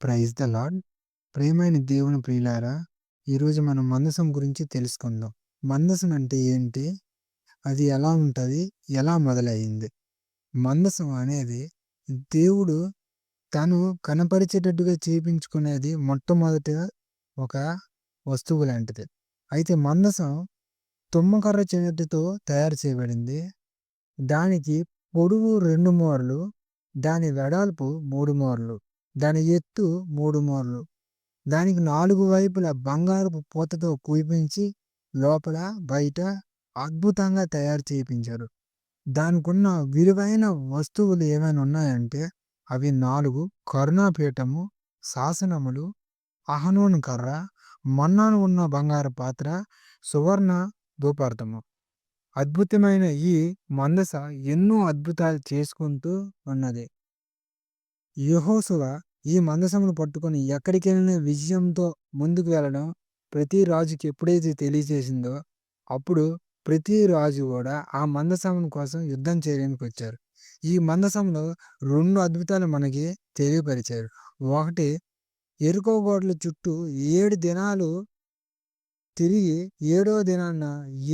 Praise the lord. ప్రియమైన దేవుని ప్రియులారా, ఈరోజు మనం మందసం గురించి తెలుసుకుందాం. మందసం అంటే ఏంటి? అది ఎలా ఉంటది? ఎలా మొదలయింది? మందసం అనేది దేవుడు తను కనపరిచేటట్టుగా చేపించుకునేది మొట్టమొదటిగా ఒక వస్తువు లాంటిది. అయితే మందసం తుమ్మకర్ర చెట్టుతో తయారు చేయబడింది. దానికి పొడవు 2 మూరలు, దాని వెడల్పు 3 మూరలు, దాని ఎత్తు 3 మూరలు. దానికి 4 వైపులా బంగారపు పూతతో పూయించి లోపల, బయట అద్భుతంగా తయారు చేయించారు. దానికున్న విలువైన వస్తువులు ఏమైనా ఉన్నాయంటే అవి 4 కరుణాపీఠము, శాసనములు, అహరోను కర్ర, మన్నాను ఉన్న బంగారు పాత్ర, సువర్ణ ధూపార్తము. అద్భుతమైన ఈ మందస ఎన్నో అద్భుతాలు చేసుకుంటూ ఉన్నది. యెహోషువ ఈ మందసమును పట్టుకొని ఎక్కడికెళ్ళినా విజయంతో ముందుకు వెళ్ళడం ప్రతి రాజుకి ఎప్పుడైతే తెలియజేసిందో అప్పుడు ప్రతి రాజు కూడా ఆ మందసమును కోసం యుద్ధం చేయడానికి వచ్చారు. ఈ మందసంలో 2 అద్భుతాలు మనకి తెలియపరిచారు. ఒకటి, యెరికో గోడల చుట్టూ 7 దినాలు తిరిగి 7వ దినాన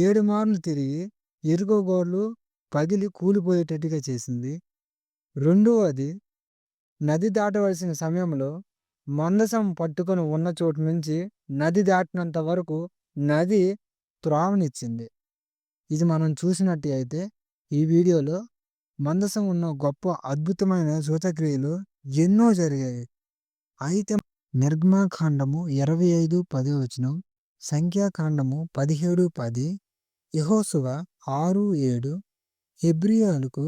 7 మార్లు తిరిగి యెరికో గోడలు పగిలి కూలిపోయేటట్టుగా చేసింది. రెండవది, నది దాటవలసిన సమయంలో మందసం పట్టుకొని ఉన్న చోటు నుంచి నది దాటినంత వరకు నది త్రోవనిచ్చింది. ఇది మనం చూసినట్టు అయితే ఈ వీడియోలో మందసం ఉన్న గొప్ప అద్భుతమైన సూచక్రియలు ఎన్నో జరిగాయి. అయితే నిర్గమాకాండము 25:10, సంఖ్యాకాండము 17:10, యెహోషువ 6:7, హెబ్రీయులకు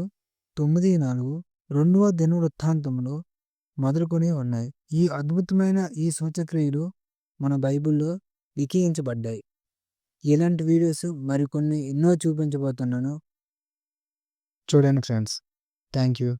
9:4, 2వ దినవృత్తాంతములు మొదలుకొని ఉన్నాయి. ఈ అద్భుతమైన ఈ సూచక్రియలు మన బైబిల్లో లిఖించబడ్డాయి. ఇలాంటి వీడియోస్ మరికొన్ని ఎన్నో చూపించబోతున్నాను. చూడండి ఫ్రెండ్స్. Thank you.